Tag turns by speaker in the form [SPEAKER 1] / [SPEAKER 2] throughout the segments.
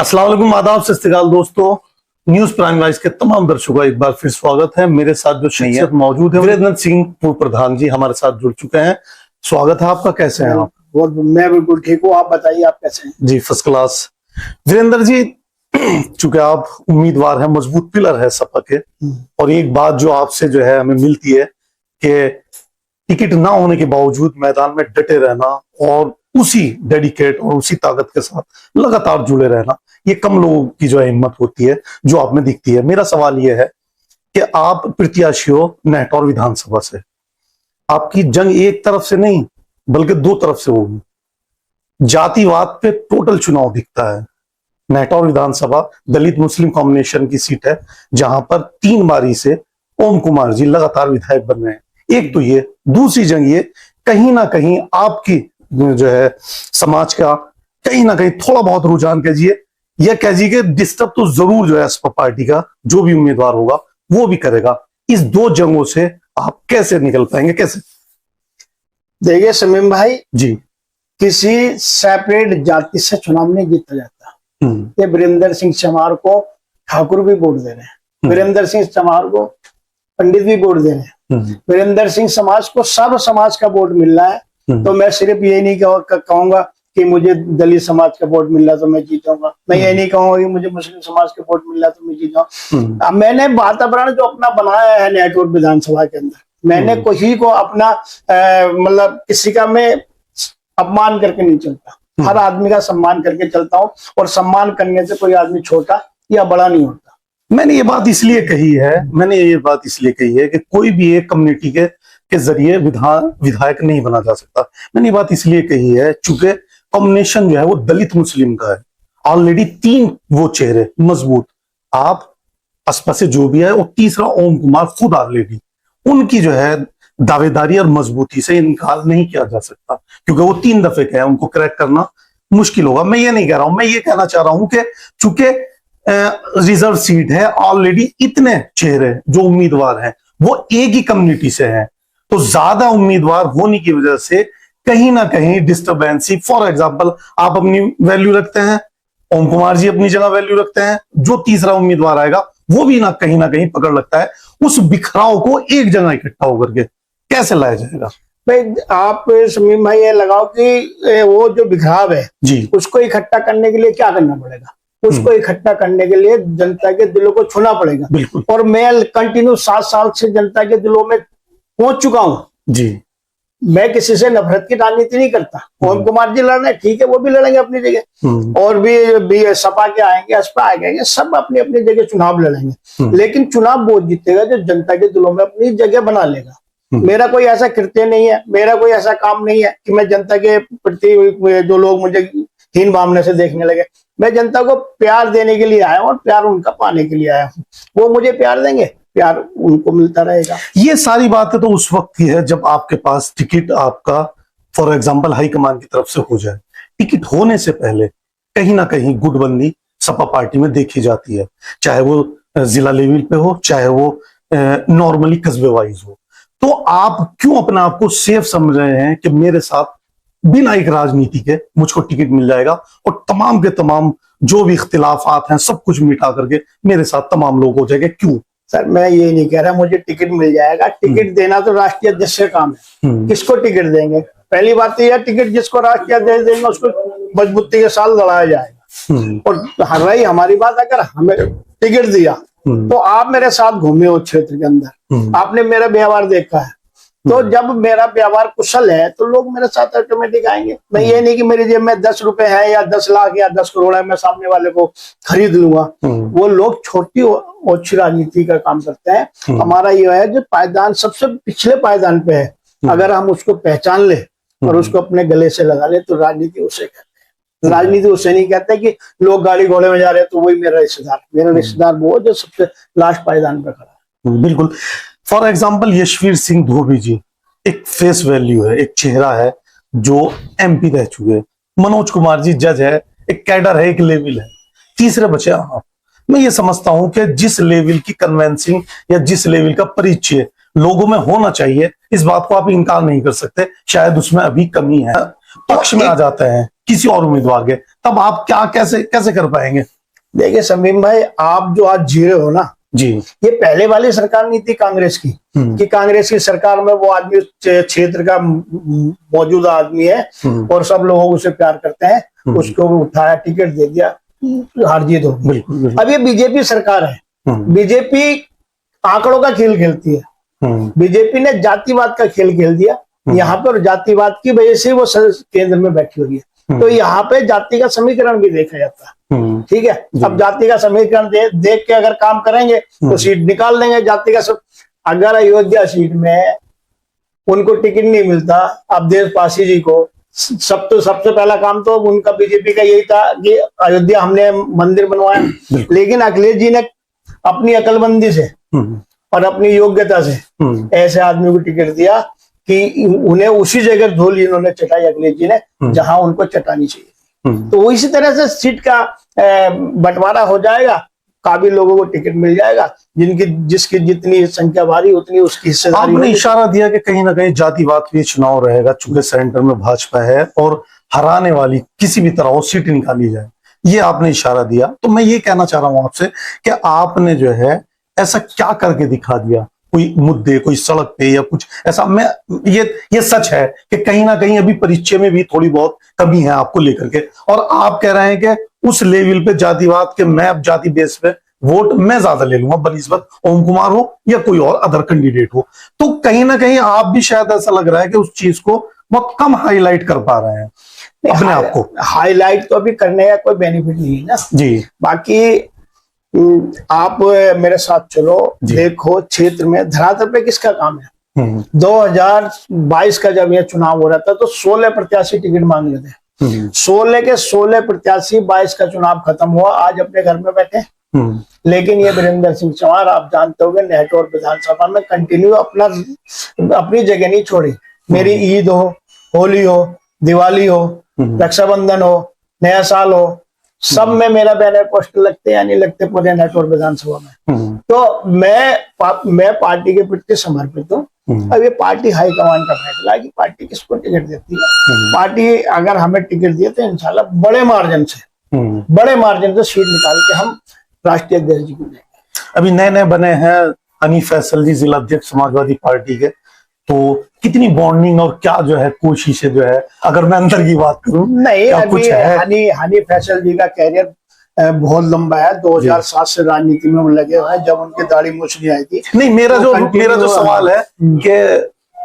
[SPEAKER 1] अस्सलाम वालेकुम, आदाब, सत श्री अकाल दोस्तों। न्यूज प्राइम वाइज के तमाम दर्शकों का एक बार फिर स्वागत है। मेरे साथ जो शख्सियत मौजूद है वीरेंद्र सिंह पूर्व प्रधान जी हमारे साथ जुड़ चुके हैं। स्वागत है आपका। कैसे हैं आप?
[SPEAKER 2] मैं बिल्कुल ठीक हूँ, आप बताइए आप कैसे हैं?
[SPEAKER 1] जी फर्स्ट क्लास। वीरेंद्र जी, चूंकि आप उम्मीदवार हैं, मजबूत पिलर है सपा के, और एक बात जो आपसे जो है हमें मिलती है कि टिकट ना होने के बावजूद मैदान में डटे रहना और उसी डेडिकेट और उसी ताकत के साथ लगातार जुड़े रहना, ये कम लोगों की जो है हिम्मत होती है जो आप में दिखती है। मेरा सवाल यह है कि आप प्रत्याशी हो नेहटौर विधानसभा से, आपकी जंग एक तरफ से नहीं बल्कि दो तरफ से होगी। जातिवाद पे टोटल चुनाव दिखता है। नेहटौर विधानसभा दलित मुस्लिम कॉम्बिनेशन की सीट है जहां पर 3 बारी से ओम कुमार जी लगातार विधायक बन रहे हैं। एक तो ये, दूसरी जंग ये, कहीं ना कहीं आपकी जो है समाज का कहीं ना कहीं थोड़ा बहुत रुझान कहिए या कहिए कि डिस्टर्ब तो जरूर जो है सपा पार्टी का जो भी उम्मीदवार होगा वो भी करेगा। इस दो जंगों से आप कैसे निकल पाएंगे, कैसे?
[SPEAKER 2] देखिए शमीम भाई
[SPEAKER 1] जी,
[SPEAKER 2] किसी सेपरेट जाति से चुनाव नहीं जीता जाता। ये वीरेंद्र सिंह चमार को ठाकुर भी वोट दे रहे हैं, वीरेंद्र सिंह चमार को पंडित भी वोट दे रहे हैं, वीरेंद्र सिंह समाज को सब समाज का वोट मिल रहा है। तो मैं सिर्फ ये नहीं कहूंगा कि मुझे दलित समाज का वोट मिल रहा तो मैं जीतूंगा, मैं ये नहीं कहूंगा कि मुझे मुस्लिम समाज का वोट मिल रहा तो मैं जीतूंगा। मैंने वातावरण जो अपना बनाया है नेटवर्क विधानसभा के अंदर, मैंने किसी को अपना मतलब किसी का मैं अपमान करके नहीं चलता, हर आदमी का सम्मान करके चलता हूँ, और सम्मान करने से कोई आदमी छोटा या बड़ा नहीं होता।
[SPEAKER 1] मैंने ये बात इसलिए कही है कि कोई भी एक कम्युनिटी के जरिए विधायक नहीं बना जा सकता। मैंने ये बात इसलिए कही है चूंकि कॉम्बिनेशन जो है वो दलित मुस्लिम का है। ऑलरेडी 3 वो चेहरे मजबूत, आप असपा से जो भी है, और तीसरा ओम कुमार खुद ऑलरेडी, उनकी जो है दावेदारी और मजबूती से इनकार नहीं किया जा सकता क्योंकि वो 3 दफे के हैं, उनको क्रैक करना मुश्किल होगा। मैं ये नहीं कह रहा हूं, मैं ये कहना चाह रहा हूं कि चूंकि रिजर्व सीट है, ऑलरेडी इतने चेहरे जो उम्मीदवार हैं वो एक ही कम्युनिटी से हैं, तो ज्यादा उम्मीदवार होने की वजह से कहीं ना कहीं डिस्टर्बेंसी। फॉर एग्जांपल, आप अपनी वैल्यू रखते हैं, ओम कुमार जी अपनी जगह वैल्यू रखते हैं, जो तीसरा उम्मीदवार आएगा वो भी ना कहीं पकड़ लगता है। उस बिखराव को एक जगह इकट्ठा होकर के कैसे लाया जाएगा?
[SPEAKER 2] भाई आप शमीम भाई ये लगाओ कि वो जो बिखराव है जी, उसको इकट्ठा करने के लिए क्या करना पड़ेगा? उसको इकट्ठा करने के लिए जनता के दिलों को छूना पड़ेगा।
[SPEAKER 1] बिल्कुल।
[SPEAKER 2] और मैं कंटिन्यू 7 साल से जनता के दिलों में पहुंच चुका हूं जी। मैं किसी से नफरत की राजनीति नहीं करता। ओम कुमार जी लड़ रहे हैं, ठीक है, वो भी लड़ेंगे अपनी जगह, और भी सपा के आएंगे, असपा आएंगे, सब अपनी अपनी जगह चुनाव लड़ेंगे, लेकिन चुनाव वो जीतेगा जो जनता के दिलों में अपनी जगह बना लेगा। मेरा कोई ऐसा कृत्य नहीं है, मेरा कोई ऐसा काम नहीं है कि मैं जनता के प्रति जो लोग मुझे हीन भावना से देखने लगे। मैं जनता को प्यार देने के लिए आया हूं और प्यार उनका पाने के लिए आया हूं। वो मुझे प्यार देंगे, प्यार उनको मिलता रहेगा।
[SPEAKER 1] ये सारी बातें तो उस वक्त की है जब आपके पास टिकट आपका फॉर एग्जांपल हाईकमान की तरफ से हो जाए। टिकट होने से पहले कहीं ना कहीं गुटबंदी सपा पार्टी में देखी जाती है, चाहे वो जिला लेवल पे हो, चाहे वो नॉर्मली कस्बे वाइज हो। तो आप क्यों अपने आप को सेफ समझ रहे हैं कि मेरे साथ बिना एक राजनीति के मुझको टिकट मिल जाएगा और तमाम के तमाम जो भी इख्तिलाफात हैं सब कुछ मिटा करके मेरे साथ तमाम लोग हो जाएंगे? क्यों
[SPEAKER 2] सर, मैं ये नहीं कह रहा मुझे टिकट मिल जाएगा। टिकट देना तो राष्ट्रीय अध्यक्ष का काम है। किसको टिकट देंगे? पहली बात तो यह, टिकट जिसको राष्ट्रीय अध्यक्ष देंगे उसको मजबूती के साथ लड़ाया जाएगा। और रही हमारी बात, अगर हमें टिकट दिया तो आप मेरे साथ घूमे हो क्षेत्र के अंदर, आपने मेरा व्यवहार देखा है, तो जब मेरा व्यवहार कुशल है तो लोग मेरे साथ ऑटोमेटिक आएंगे। मैं ये नहीं कि मेरी जेब में 10 रुपए है या 10 लाख या 10 करोड़ है, मैं सामने वाले को खरीद लूंगा। वो लोग छोटी ओछी राजनीति का काम करते हैं। हमारा ये है जो पायदान सबसे पिछले पायदान पे है, अगर हम उसको पहचान ले और उसको अपने गले से लगा ले तो राजनीति उसे कहते हैं। राजनीति उसे नहीं कहते कि लोग गाड़ी घोड़े में जा रहे हैं तो वही मेरा रिश्तेदार वो जो सबसे लास्ट पायदान पे खड़ा है।
[SPEAKER 1] बिल्कुल। फॉर एग्जाम्पल यशवीर सिंह धोबी जी एक फेस वैल्यू है, एक चेहरा है जो MP रह चुके हैं। मनोज कुमार जी जज है, एक कैडर है, एक लेवल है, तीसरे बचे आप। मैं ये समझता हूं कि जिस लेवल की कन्वेंसिंग या जिस लेवल का परिचय लोगों में होना चाहिए, इस बात को आप इनकार नहीं कर सकते, शायद उसमें अभी कमी है। पक्ष में आ जाते हैं किसी और उम्मीदवार के, तब आप क्या कैसे कर पाएंगे?
[SPEAKER 2] देखिए समीम भाई, आप जो आज जी रहे हो ना,
[SPEAKER 1] जी,
[SPEAKER 2] ये पहले वाली सरकार नहीं थी कांग्रेस की, कि कांग्रेस की सरकार में वो आदमी उस क्षेत्र का मौजूदा आदमी है और सब लोग उसे प्यार करते हैं, उसको उठाया, टिकट दे दिया, हार जीत हो गई।
[SPEAKER 1] बिल्कुल, बिल्कुल।
[SPEAKER 2] अब ये बीजेपी सरकार है, बीजेपी आंकड़ों का खेल खेलती है, बीजेपी ने जातिवाद का खेल खेल दिया यहाँ पर, जातिवाद की वजह से वो केंद्र में बैठी हुई है। तो यहाँ पे जाति का समीकरण भी देखा जाता है, ठीक है। अब जाति का समीकरण देख के अगर काम करेंगे तो सीट निकाल देंगे जाति का अगर अयोध्या सीट में उनको टिकट नहीं मिलता, अब देश पासी जी को सबसे पहला काम तो उनका बीजेपी का यही था कि अयोध्या हमने मंदिर बनवाया, लेकिन अखिलेश जी ने अपनी अकलमंदी से और अपनी योग्यता से ऐसे आदमी को टिकट दिया कि उन्हें उसी जगह धूल इन्होंने चटाई, अखिलेश जी ने, जहां उनको चटानी चाहिए। तो इसी तरह से सीट का बंटवारा हो जाएगा, काबिल लोगों को टिकट मिल जाएगा, जिसकी जितनी संख्या भारी उतनी उसकी हिस्सेदारी।
[SPEAKER 1] आपने इशारा दिया कि कहीं ना कहीं जातिवाद पे चुनाव रहेगा, चूंकि सेंटर में भाजपा है और हराने वाली किसी भी तरह वो सीट निकाली जाए, ये आपने इशारा दिया। तो मैं ये कहना चाह रहा हूं आपसे कि आपने जो है ऐसा क्या करके दिखा दिया, कोई मुद्दे, कोई सड़क पे या कुछ ऐसा। मैं ये सच है कि कहीं ना कहीं अभी परिचय में भी थोड़ी बहुत कमी है आपको लेकर के, और आप कह रहे हैं कि उस लेवल पे जातिवाद के मैं अब जाति बेस पे वोट मैं ज्यादा ले लूंगा, बनिस्बत ओम कुमार हो या कोई और अदर कैंडिडेट हो। तो कहीं ना कहीं आप भी शायद ऐसा लग रहा है कि उस चीज को बहुत कम हाईलाइट कर पा रहे हैं अपने आप को।
[SPEAKER 2] हाईलाइट तो अभी करने का कोई बेनिफिट नहीं है ना
[SPEAKER 1] जी।
[SPEAKER 2] बाकी आप मेरे साथ चलो, देखो क्षेत्र में धरातल पे किसका काम है। 2022 का जब यह चुनाव हो रहा था तो 16 प्रत्याशी टिकट मांग रहे थे, 16 के 16 प्रत्याशी, 22 का चुनाव खत्म हुआ, आज अपने घर में बैठे। लेकिन ये वीरेंद्र सिंह चौहान, आप जानते होंगे, नेहटौर विधानसभा में कंटिन्यू अपनी जगह नहीं छोड़ी। मेरी ईद हो, होली हो, दिवाली हो, रक्षाबंधन हो, नया साल हो, सब में मेरा बैनर पोस्टर लगते या नहीं लगते पूरे नेटवर्क विधानसभा में। तो मैं पार्टी के प्रति समर्पित हूँ। अब ये पार्टी हाईकमान का फैसला है कि पार्टी किसको टिकट देती है। पार्टी अगर हमें टिकट दिए तो इंशाल्लाह बड़े मार्जिन से सीट निकाल के हम राष्ट्रीय अध्यक्ष जी को देंगे।
[SPEAKER 1] अभी नए बने हैं हनीफ फैसल जी जिला अध्यक्ष समाजवादी पार्टी के, तो कितनी बॉन्डिंग और क्या जो है कोशिशें जो है, अगर मैं अंदर की बात करूं,
[SPEAKER 2] नहीं अभी हनी फैसल जी का कैरियर बहुत लंबा है। 2007 से राजनीति में वो लगे हुए हैं, जब उनकी दाढ़ी मूछ नहीं आई थी।
[SPEAKER 1] नहीं, मेरा जो सवाल है कि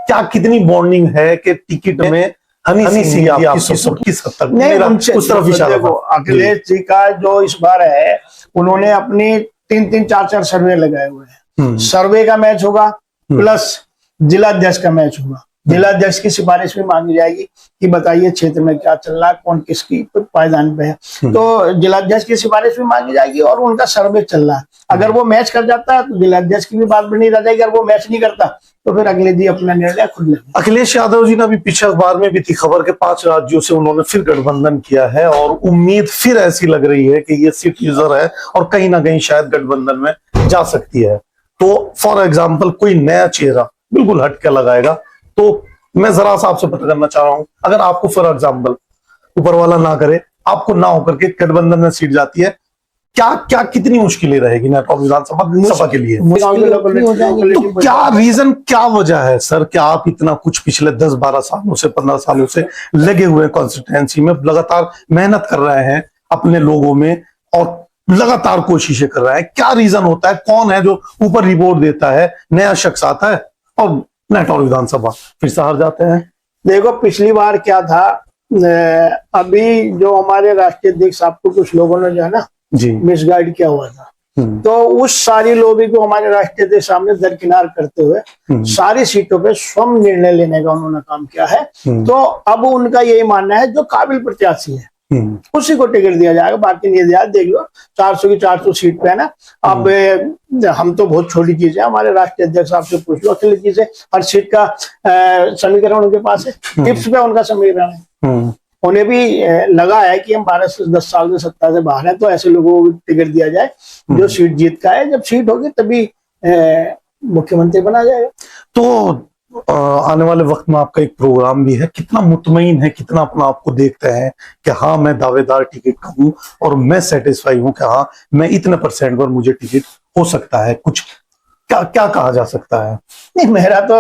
[SPEAKER 1] क्या कितनी बॉन्डिंग है कि टिकट में हनी सिंह आपकी सपोर्ट किस हद तक?
[SPEAKER 2] नहीं, उस तरफ इशारा। अखिलेश जी का जो इस बार है, उन्होंने अपनी 3-3, 4-4 सर्वे लगाए हुए हैं। सर्वे का मैच होगा प्लस जिला अध्यक्ष का मैच होगा। जिला अध्यक्ष की सिफारिश भी मांगी जाएगी कि बताइए क्षेत्र में क्या चल रहा है, कौन किसकी पायदान पे है। तो जिला अध्यक्ष की सिफारिश भी मांगी जाएगी और उनका सर्वे चल रहा है। अगर वो मैच कर जाता है तो जिला अध्यक्ष की भी बात बनी रह जाएगी। अगर वो मैच नहीं करता तो फिर अखिलेश जी अपना निर्णय खुद लेंगे।
[SPEAKER 1] अखिलेश यादव जी ने अभी पिछले अखबार में भी थी खबर के 5 राज्यों से उन्होंने फिर गठबंधन किया है और उम्मीद फिर ऐसी लग रही है कि ये सीट यूजर है और कहीं ना कहीं शायद गठबंधन में जा सकती है। तो फॉर एग्जाम्पल कोई नया चेहरा बिल्कुल हटके लगाएगा, तो मैं जरा सा आपसे पता करना चाह रहा हूं, अगर आपको फॉर एग्जाम्पल ऊपर वाला ना करे, आपको ना होकर के गठबंधन में सीट जाती है, क्या कितनी मुश्किलें रहेगी नेटवर्क विधानसभा के लिए? तो क्या रीजन, क्या वजह है सर कि आप इतना कुछ पिछले 10-12 सालों से 15 सालों से लगे हुए कॉन्स्टिट्यूएंसी में, लगातार मेहनत कर रहे हैं अपने लोगों में और लगातार कोशिशें कर रहे हैं? क्या रीजन होता है? कौन है जो ऊपर रिपोर्ट देता है, नया शख्स आता है और नेटवर्क विधानसभा फिर से हार जाते हैं? देखो
[SPEAKER 2] पिछली बार क्या था, अभी जो हमारे राष्ट्रीय अध्यक्ष आपको कुछ लोगों ने जो है ना
[SPEAKER 1] जी
[SPEAKER 2] मिसगाइड किया हुआ था, तो उस सारी लोबी को हमारे राष्ट्रीय अध्यक्ष सामने दरकिनार करते हुए सारी सीटों पे स्वयं निर्णय लेने का उन्होंने काम किया है। तो अब उनका यही मानना है जो काबिल प्रत्याशी है उसी को टिकट दिया जाएगा, बाकी नहीं दिया। देख लो 400 की 400 सीट पे है ना। अब हम तो बहुत छोटी चीज है, हमारे राष्ट्रीय अध्यक्ष साहब से पूछ लो, अखिलेश जी से, हर सीट का समीकरण उनके पास है, टिप्स पे उनका समीकरण है। उन्हें भी लगा है कि हम 12 से 10 साल से सत्ता से बाहर हैं, तो ऐसे लोगों को टिकट दिया जाए जो सीट जीत का है। जब सीट होगी तभी मुख्यमंत्री बना जाएगा।
[SPEAKER 1] तो आने वाले वक्त में आपका एक प्रोग्राम भी है, कितना मुतमईन है, कितना अपना आपको देखते हैं कि हाँ मैं दावेदार टिकट का हूँ और मैं सेटिस्फाई हूँ कि हाँ मैं इतने % पर मुझे टिकट हो सकता है, कुछ क्या क्या कहा जा सकता है?
[SPEAKER 2] नहीं, मेरा तो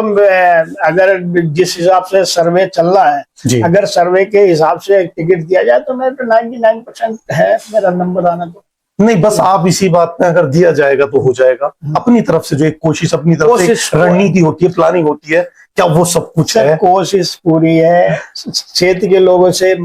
[SPEAKER 2] अगर जिस हिसाब से सर्वे चल रहा
[SPEAKER 1] जी।
[SPEAKER 2] है, अगर सर्वे के हिसाब से टिकट दिया जाए तो मैं तो 99% है मेरा नंबर आना। तो
[SPEAKER 1] नहीं, बस आप इसी बात में अगर दिया जाएगा तो हो जाएगा। अपनी तरफ से जो एक कोशिश, अपनी तरफ से
[SPEAKER 2] कोशिश
[SPEAKER 1] रणनीति होती है, प्लानिंग होती है, क्या वो सब कुछ है?
[SPEAKER 2] कोशिश पूरी है, क्षेत्र के लोगों से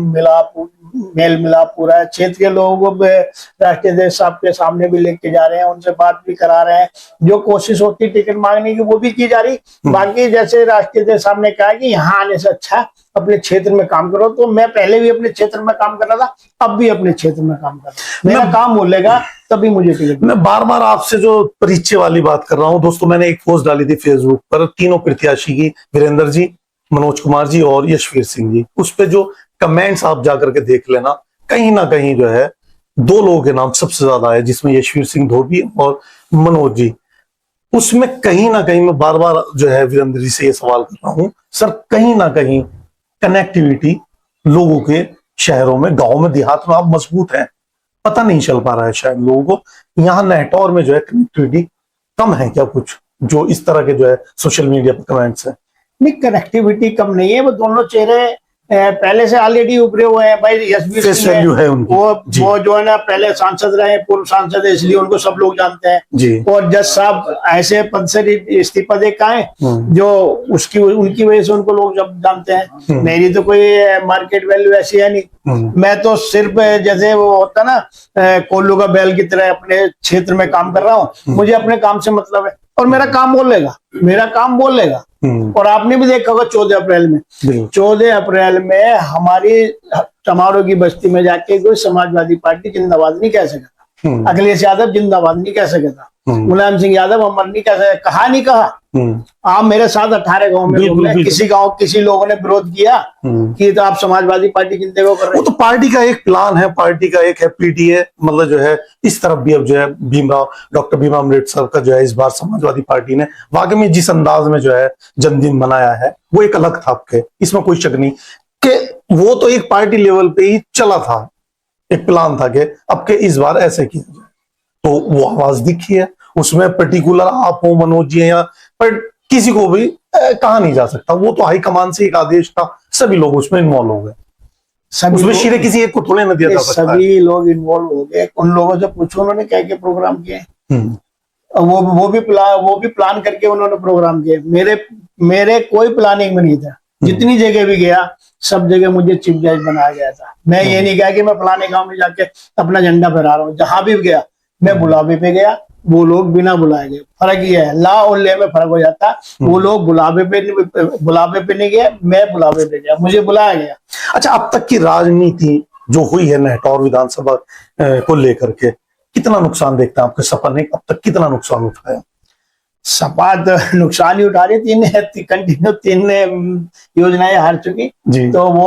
[SPEAKER 2] मेल मिलाप पूरा है, क्षेत्र के लोगों को राष्ट्रीय अध्यक्ष साहब के सामने भी लेके जा रहे हैं, उनसे बात भी करा रहे हैं, जो कोशिश होती है टिकट मांगने की वो भी की जा रही। बाकी जैसे राष्ट्रीय अध्यक्ष साहब ने कहा कि यहाँ आने से अच्छा अपने क्षेत्र में काम करो, तो मैं पहले भी अपने क्षेत्र में काम कर रहा था, अब भी अपने क्षेत्र में काम कर रहा हूं। मेरा काम बोलेगा तभी मुझे टिकट।
[SPEAKER 1] मैं बार बार आपसे जो परिचय वाली बात कर रहा हूँ दोस्तों, मैंने एक पोस्ट डाली थी फेसबुक पर तीनों प्रत्याशी की, वीरेंद्र जी, मनोज कुमार जी और यशवीर सिंह जी। उस पे जो कमेंट्स आप जाकर के देख लेना, कहीं ना कहीं जो है 2 लोगों के नाम सबसे ज्यादा है, जिसमें यशवीर सिंह धोबी और मनोज जी। उसमें कहीं ना कहीं मैं बार बार जो है वीरेंद्र जी से ये सवाल कर रहा हूँ, सर कहीं ना कहीं कनेक्टिविटी लोगों के शहरों में, गांव में, देहात में आप मजबूत हैं, पता नहीं चल पा रहा है शायद लोगों को। यहाँ नेटवर्क में जो है कनेक्टिविटी कम है क्या कुछ, जो इस तरह के जो है सोशल मीडिया पर कमेंट्स है?
[SPEAKER 2] नहीं, कनेक्टिविटी कम नहीं है, वो दोनों चेहरे पहले से ऑलरेडी उभरे हुए हैं भाई। यशवीर
[SPEAKER 1] फेस
[SPEAKER 2] सिंह
[SPEAKER 1] वैल्यू है उनकी।
[SPEAKER 2] वो जो है ना पहले सांसद रहे, पूर्व सांसद है, इसलिए उनको सब लोग जानते हैं
[SPEAKER 1] जी।
[SPEAKER 2] और जज साहब ऐसे पद से इस्तीफा दे के आए जो उनकी वजह से उनको लोग जब जानते हैं। मेरी तो कोई मार्केट वैल्यू ऐसी है नहीं, मैं तो सिर्फ जैसे वो होता ना कोल्लू का बैल की तरह अपने क्षेत्र में काम कर रहा हूँ। मुझे अपने काम से मतलब है और मेरा काम बोलेगा, मेरा काम बोलेगा। और आपने भी देखा होगा 14 अप्रैल में, 14 अप्रैल में हमारी चमारों की बस्ती में जाके कोई समाजवादी पार्टी जिंदाबाद नहीं कह सका था, अखिलेश यादव जिंदाबाद नहीं कह सका था, मुलायम सिंह यादव अमर नहीं कह सका, कहा नहीं कहा। आप मेरे साथ 18 गांव में घूमे, किसी लोगों ने विरोध किया कि तो आप समाजवादी पार्टी जिंदे को कर रहे हैं।
[SPEAKER 1] वो तो पार्टी का एक प्लान है, पार्टी का एक है पीटीए, मतलब जो है इस तरफ भी अब जो है भीमराव, डॉक्टर भीमराव अम्बेडकर का जो है इस बार समाजवादी पार्टी ने वाकई में जिस अंदाज में जो है जन्मदिन मनाया है वो एक अलग था आपके, इसमें कोई शक नहीं कि वो तो एक पार्टी लेवल पे ही चला था, एक प्लान था कि अब के इस बार ऐसे किया जाए, तो वो आवाज दिखी है। उसमें पर्टिकुलर आप हो, मनोज जी या पर किसी को भी कहा नहीं जा सकता, वो तो हाईकमान से एक आदेश था, सभी लोग उसमें इन्वॉल्व हो गए, उसमें सिरे किसी एक को थोड़े न दिया जा सकता है।
[SPEAKER 2] सभी लोग इन्वॉल्व हो गए। उन लोगों से पूछो उन्होंने क्या क्या प्रोग्राम किए, वो भी प्लान करके उन्होंने प्रोग्राम किए। मेरे कोई प्लानिंग में नहीं था, जितनी जगह भी गया सब जगह मुझे चीफ जज बनाया गया था। मैं ये नहीं कहा कि मैं फलाने गांव में जाके अपना झंडा फहरा रहा हूँ, जहां भी गया मैं बुलावे पे गया, वो लोग बिना बुलाए गए। फर्क ये है, ला और ले में फर्क हो जाता। वो लोग बुलावे पे नहीं गए, मैं बुलावे पे गया, मुझे बुलाया गया।
[SPEAKER 1] अच्छा, अब तक की राजनीति जो हुई है नेटौर विधानसभा को लेकर के, कितना नुकसान देखते हैं आपके सपा ने अब तक कितना नुकसान उठाया?
[SPEAKER 2] सपा तो नुकसान ही उठा रही, कंटिन्यू 3 योजनाएं हार चुकी जी। तो वो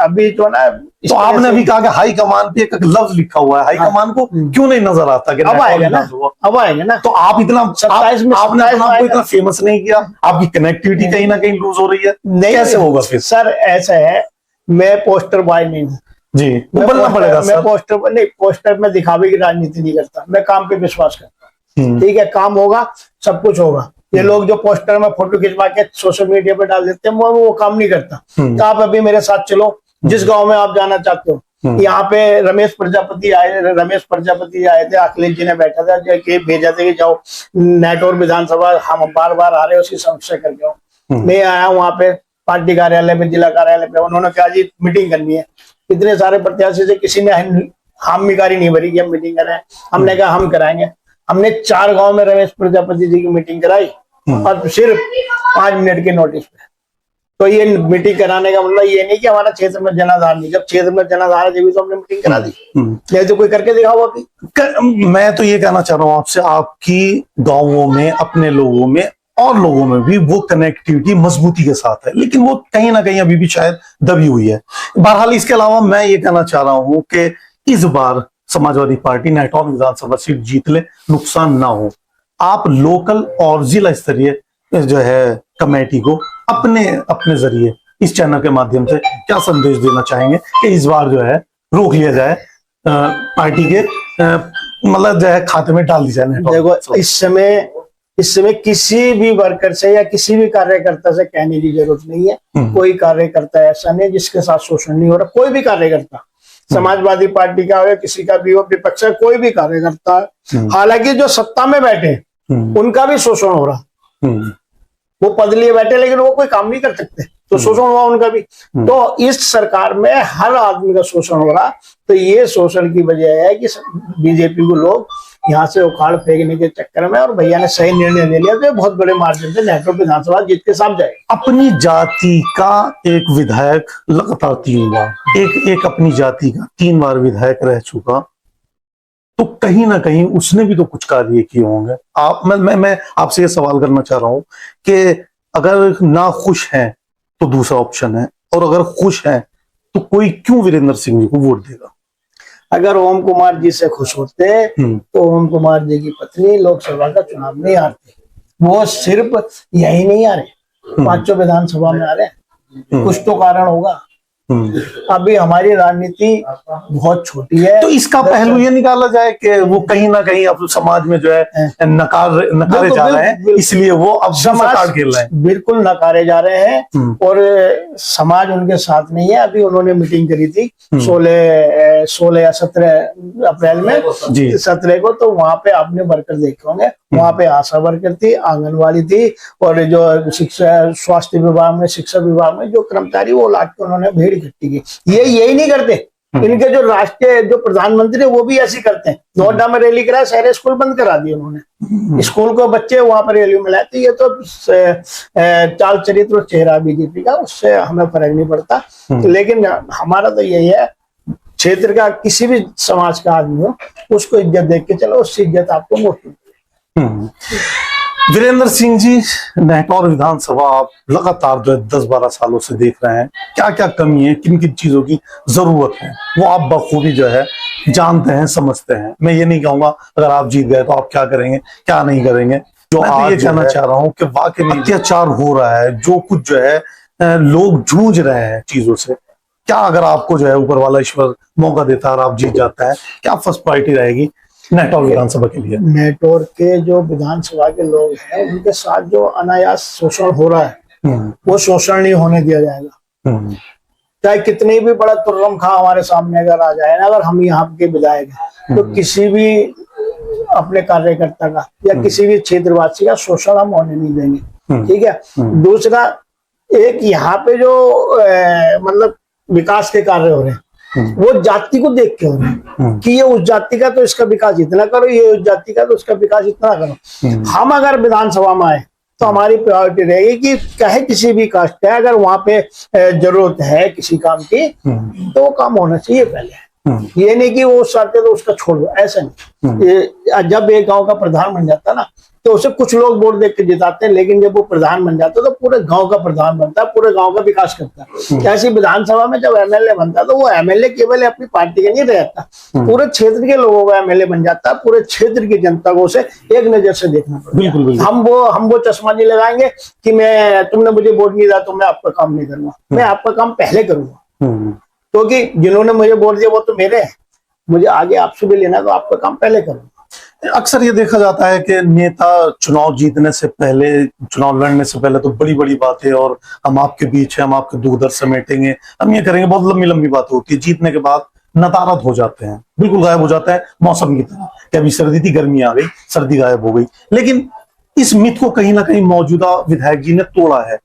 [SPEAKER 2] अभी तो ना,
[SPEAKER 1] तो आपने अभी कहा कि हाई कमान पे एक लफ्ज लिखा हुआ है, हाई कमान को क्यों नहीं नजर आता कि
[SPEAKER 2] अब आएगा ना, अब आएगा ना।
[SPEAKER 1] तो आप इतना
[SPEAKER 2] 27 में
[SPEAKER 1] आपने आपको इतना फेमस नहीं किया, आपकी कनेक्टिविटी कहीं ना कहीं लूज हो रही है, नहीं कैसे होगा फिर?
[SPEAKER 2] सर ऐसा है, मैं पोस्टर बॉय नहीं हूँ जी, वो बोलना पड़ेगा। मैं पोस्टर में दिखावे की राजनीति नहीं करता, मैं काम पे विश्वास करता हूँ। ठीक है, काम होगा, सब कुछ होगा। ये लोग जो पोस्टर में फोटो खिंचवा के सोशल मीडिया पे डाल देते हैं, वो काम नहीं करता। तो आप अभी मेरे साथ चलो, जिस गांव में आप जाना चाहते हो। यहाँ पे रमेश प्रजापति आए थे, अखिलेश जी ने बैठा था, भेजा था कि जाओ नेटौर विधानसभा हम बार बार आ रहे हो, उसकी समीक्षा करके आओ। मैं आया वहाँ पे पार्टी कार्यालय में, जिला कार्यालय पे, उन्होंने कहा जी मीटिंग करनी है। इतने सारे प्रत्याशी से किसी ने हामिकारी नहीं भरी कि हम मीटिंग कराएं। हमने कहा हम कराएंगे। हमने 4 गांव में रमेश प्रजापति जी की मीटिंग कराई और सिर्फ 5 मिनट के नोटिस पे। तो ये मीटिंग कराने का मतलब ये नहीं कि हमारा क्षेत्र में जनाधार नहीं, जब क्षेत्र में जनाधार है तभी तो हमने मीटिंग करा दी, नहीं तो कोई करके दिखाओ अभी।
[SPEAKER 1] मैं तो ये कहना चाह रहा हूँ आपसे, आपकी गांवों में, अपने लोगों में और लोगों में भी वो कनेक्टिविटी मजबूती के साथ है, लेकिन वो कहीं ना कहीं अभी भी शायद दबी हुई है। बहरहाल इसके अलावा मैं ये कहना चाह रहा हूँ कि इस बार समाजवादी पार्टी नेटौर विधानसभा सीट जीत ले, नुकसान ना हो। आप लोकल और जिला स्तरीय जो है कमेटी को अपने अपने जरिए इस चैनल के माध्यम से क्या संदेश देना चाहेंगे कि इस बार जो है रोक लिया जाए, पार्टी के मतलब जो है खाते में डाल दी जाए?
[SPEAKER 2] देखो, इस समय किसी भी वर्कर से या किसी भी कार्यकर्ता से कहने की जरूरत नहीं है। कोई कार्यकर्ता ऐसा नहीं जिसके साथ शोषण नहीं हो रहा। कोई भी कार्यकर्ता, समाजवादी पार्टी का हो या किसी का भी हो, विपक्ष का कोई भी कार्यकर्ता, हालांकि जो सत्ता में बैठे उनका भी शोषण हो रहा। वो पद लिए बैठे लेकिन वो कोई काम नहीं कर सकते, तो शोषण हुआ उनका भी। तो इस सरकार में हर आदमी का शोषण हो रहा। तो ये शोषण की वजह है कि बीजेपी को लोग यहाँ से उखाड़ फेंकने के चक्कर में, और भैया ने सही निर्णय ले लिया तो बहुत बड़े मार्जिन से नेहरू विधानसभा जीत के साथ जाए।
[SPEAKER 1] अपनी जाति का एक विधायक लगातार 3 बार, एक अपनी जाति का 3 बार विधायक रह चुका, तो कहीं ना कहीं उसने भी तो कुछ कार्य किए होंगे। मैं आपसे ये सवाल करना चाह रहा हूं कि अगर ना खुश हैं तो दूसरा ऑप्शन है, और अगर खुश हैं तो कोई क्यों वीरेंद्र सिंह जी को वोट देगा?
[SPEAKER 2] अगर ओम कुमार जी से खुश होते तो ओम कुमार जी की पत्नी लोकसभा का चुनाव नहीं हारती। वो सिर्फ यही नहीं आ रहे, 5 विधानसभा में आ रहे। कुछ तो कारण होगा। अभी हमारी राजनीति बहुत छोटी है।
[SPEAKER 1] तो इसका पहलू ये निकाला जाए कि वो कहीं ना कहीं अब समाज में जो है नकारे जा रहे हैं, इसलिए वो अब समाज कार्ड खेल रहे हैं।
[SPEAKER 2] बिल्कुल नकारे जा रहे हैं, और समाज उनके साथ नहीं है। अभी उन्होंने मीटिंग करी थी 16 या 17 अप्रैल में, 17 को, तो वहां पे आपने वर्कर देखे होंगे। वहां पे आशा वर्कर थी, आंगनवाड़ी थी, और जो शिक्षा, स्वास्थ्य विभाग में, शिक्षा विभाग में जो कर्मचारी, वो लाके उन्होंने भीड़ इकट्ठी की। ये यही नहीं करते। इनके जो राष्ट्रीय जो प्रधानमंत्री वो भी ऐसे करते हैं। नोएडा में रैली कराया, सारे स्कूल बंद करा दिए उन्होंने। स्कूल को बच्चे वहां पर रैली में लाते। ये तो चाल चरित्र और चेहरा बीजेपी का, उससे हमें फर्क नहीं पड़ता। लेकिन हमारा तो यही है, क्षेत्र का किसी भी समाज का आदमी हो, उसको इज्जत देख के चलो, उससे इज्जत आपको मोटी।
[SPEAKER 1] वीरेंद्र सिंह जी, नेटौर विधानसभा आप लगातार जो है 10-12 सालों से देख रहे हैं, क्या क्या कमी है, किन किन चीजों की जरूरत है, वो आप बखूबी जो है जानते हैं, समझते हैं। मैं ये नहीं कहूंगा अगर आप जीत गए तो आप क्या करेंगे, क्या नहीं करेंगे। जो मैं तो ये कहना चाह रहा हूँ कि वाकई में अत्याचार हो रहा है, जो कुछ जो है लोग जूझ रहे हैं चीजों से, क्या अगर आपको जो है ऊपर वाला ईश्वर मौका देता है और आप जीत जाता है, क्या फर्स्ट प्रायोरिटी रहेगी नेटौर विधानसभा के लिए?
[SPEAKER 2] नेटौर के जो विधानसभा के लोग हैं, उनके साथ जो अनायास शोषण हो रहा है, वो शोषण नहीं होने दिया जाएगा। चाहे कितनी भी बड़ा तुर्रम खां हमारे सामने अगर आ जाए ना, अगर हम यहाँ के विधायक हैं, तो किसी भी अपने कार्यकर्ता का या किसी भी क्षेत्रवासी का शोषण हम होने नहीं देंगे। ठीक है। दूसरा, एक यहाँ पे जो मतलब विकास के कार्य हो रहे हैं, वो जाति को देख के हो रहे हैं कि ये उस जाति का तो इसका विकास इतना करो, ये उस जाति का तो उसका विकास इतना करो। हम अगर विधानसभा में आए तो हमारी प्रायोरिटी रहेगी कि चाहे किसी भी कास्ट है, अगर वहां पे जरूरत है किसी काम की, तो वो काम होना चाहिए पहले। ये नहीं कि वो चाहते तो उसका छोड़ दो, ऐसा नहीं। जब एक गांव का प्रधान बन जाता ना, तो उसे कुछ लोग वोट देख के जिताते हैं, लेकिन जब वो प्रधान बन जाता है तो पूरे गांव का प्रधान बनता है, पूरे गांव का विकास करता है। ऐसी विधानसभा में जब एमएलए बनता है तो वो एमएलए केवल अपनी पार्टी का नहीं रहता, पूरे क्षेत्र के लोगों का एमएलए बन जाता है। पूरे क्षेत्र की जनता को उसे एक नजर से देखना पड़ता है। हम वो चश्मा नहीं लगाएंगे कि मैं, तुमने मुझे वोट नहीं दिया तो मैं आपका काम नहीं करूंगा। मैं आपका काम पहले करूंगा, क्योंकि जिन्होंने मुझे वोट दिया वो तो मेरे हैं। मुझे आगे आपसे भी लेना, तो आपका काम पहले करूंगा।
[SPEAKER 1] अक्सर ये देखा जाता है कि नेता चुनाव जीतने से पहले, चुनाव लड़ने से पहले तो बड़ी बड़ी बातें, और हम आपके बीच है, हम आपके दुख दर्द समेटेंगे, हम ये करेंगे, बहुत लंबी लंबी बातें होती है। जीतने के बाद नदारद हो जाते हैं, बिल्कुल गायब हो जाता है, मौसम की तरह कि अभी सर्दी थी, गर्मी आ गई, सर्दी गायब हो गई। लेकिन इस मिथ को कहीं ना कहीं मौजूदा विधायक जी ने तोड़ा है।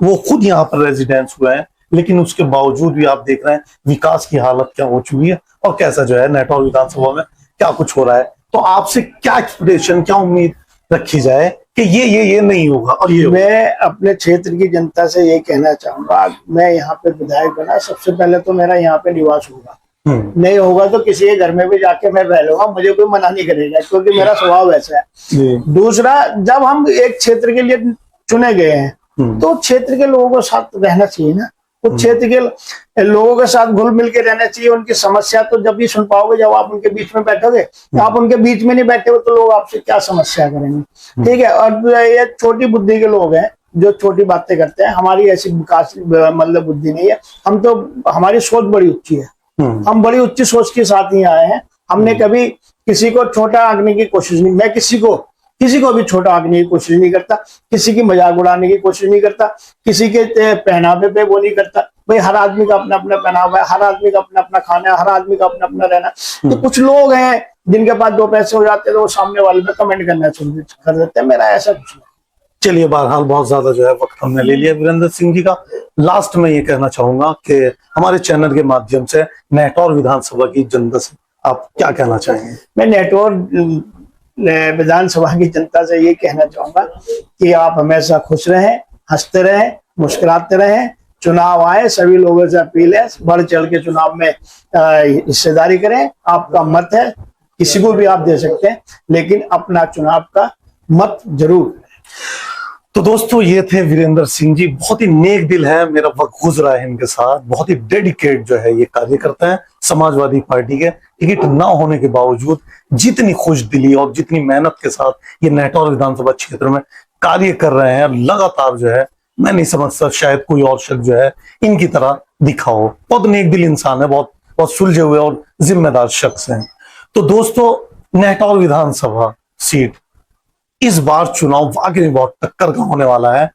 [SPEAKER 1] वो खुद यहाँ पर रेजिडेंस हुए हैं, लेकिन उसके बावजूद भी आप देख रहे हैं विकास की हालत क्या हो चुकी है, और कैसा जो है नेटौर विधानसभा में क्या कुछ हो रहा है। तो आपसे क्या एक्सपेक्टेशन, क्या उम्मीद रखी जाए कि ये नहीं होगा और ये होगा?
[SPEAKER 2] मैं अपने क्षेत्र की जनता से ये कहना चाहूंगा, मैं यहाँ पे विधायक बना, सबसे पहले तो मेरा यहाँ पे निवास होगा। नहीं होगा तो किसी के घर में भी जाके मैं रह लूंगा, मुझे कोई मना नहीं करेगा, क्योंकि मेरा स्वभाव ऐसा है। दूसरा, जब हम एक क्षेत्र के लिए चुने गए हैं तो क्षेत्र के लोगों के साथ रहना चाहिए ना, उस क्षेत्र के लोगों के साथ घुल मिल के रहना चाहिए। उनकी समस्या तो जब भी सुन पाओगे जब आप उनके बीच में बैठोगे। आप उनके बीच में नहीं बैठे हो तो लोग आपसे क्या समस्या करेंगे। ठीक है। और ये छोटी बुद्धि के लोग हैं, जो छोटी बातें करते हैं। हमारी ऐसी विकास मतलब बुद्धि नहीं है। हम तो, हमारी सोच बड़ी ऊंची है। हम बड़ी उच्च सोच के साथ ही आए हैं। हमने कभी किसी को छोटा आंकने की कोशिश नहीं, मैं किसी को भी छोटा आंकने की कोशिश नहीं करता, किसी की मजाक उड़ाने की कोशिश नहीं करता, किसी के पहनावे पे वो नहीं करता। भाई हर आदमी का अपना अपना पहनावा है, हर आदमी का अपना अपना खाना है, हर आदमी का अपना अपना रहना। तो कुछ लोग हैं जिनके पास 2 पैसे हो जाते हैं तो वो सामने वाले पे कमेंट करना शुरू कर देते हैं। मेरा ऐसा कुछ नहीं।
[SPEAKER 1] चलिए, बहरहाल बहुत ज्यादा जो है वक्त हमने ले लिया वीरेंद्र सिंह जी का। लास्ट में ये कहना चाहूंगा कि हमारे चैनल के माध्यम से नेटौर विधानसभा की जनता से आप क्या कहना चाहेंगे?
[SPEAKER 2] मैं नेटौर विधानसभा की जनता से ये कहना चाहूंगा कि आप हमेशा खुश रहें, हंसते रहें, मुस्कुराते रहें। चुनाव आए, सभी लोगों से अपील है, बढ़ चढ़ के चुनाव में हिस्सेदारी करें। आपका मत है, किसी को भी आप दे सकते हैं, लेकिन अपना चुनाव का मत जरूर।
[SPEAKER 1] तो दोस्तों, ये थे वीरेंद्र सिंह जी। बहुत ही नेक दिल है, मेरा वक्त गुजरा है इनके साथ। बहुत ही डेडिकेट जो है ये कार्य करते हैं। समाजवादी पार्टी के टिकट ना होने के बावजूद जितनी खुश दिली और जितनी मेहनत के साथ ये नेटौर विधानसभा क्षेत्र में कार्य कर रहे हैं, लगातार जो है, मैं नहीं समझता शायद कोई और शख्स जो है इनकी तरह दिखा हो। बहुत नेक दिल इंसान है, बहुत बहुत सुलझे हुए और जिम्मेदार शख्स हैं। तो दोस्तों, नेटौर विधानसभा सीट इस बार चुनाव वाकई में बहुत टक्कर का होने वाला है।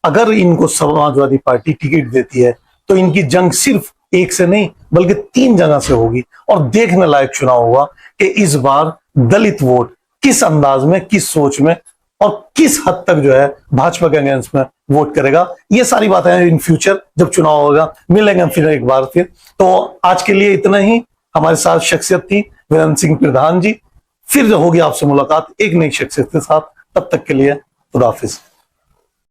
[SPEAKER 1] अगर इनको समाजवादी पार्टी टिकट देती है तो इनकी जंग सिर्फ एक से नहीं बल्कि 3 जगह से होगी। और देखने लायक चुनाव होगा कि इस बार दलित वोट किस अंदाज में, किस सोच में और किस हद तक जो है भाजपा के अगेंस्ट में वोट करेगा। ये सारी बातें इन फ्यूचर जब चुनाव होगा मिलेंगे फिर एक बार फिर। तो आज के लिए इतना ही। हमारे साथ शख्सियत थी वीरेंद्र सिंह प्रधान जी। फिर होगी आपसे मुलाकात एक नई शख्सियत के साथ। तब तक के लिए खुदा हाफिज।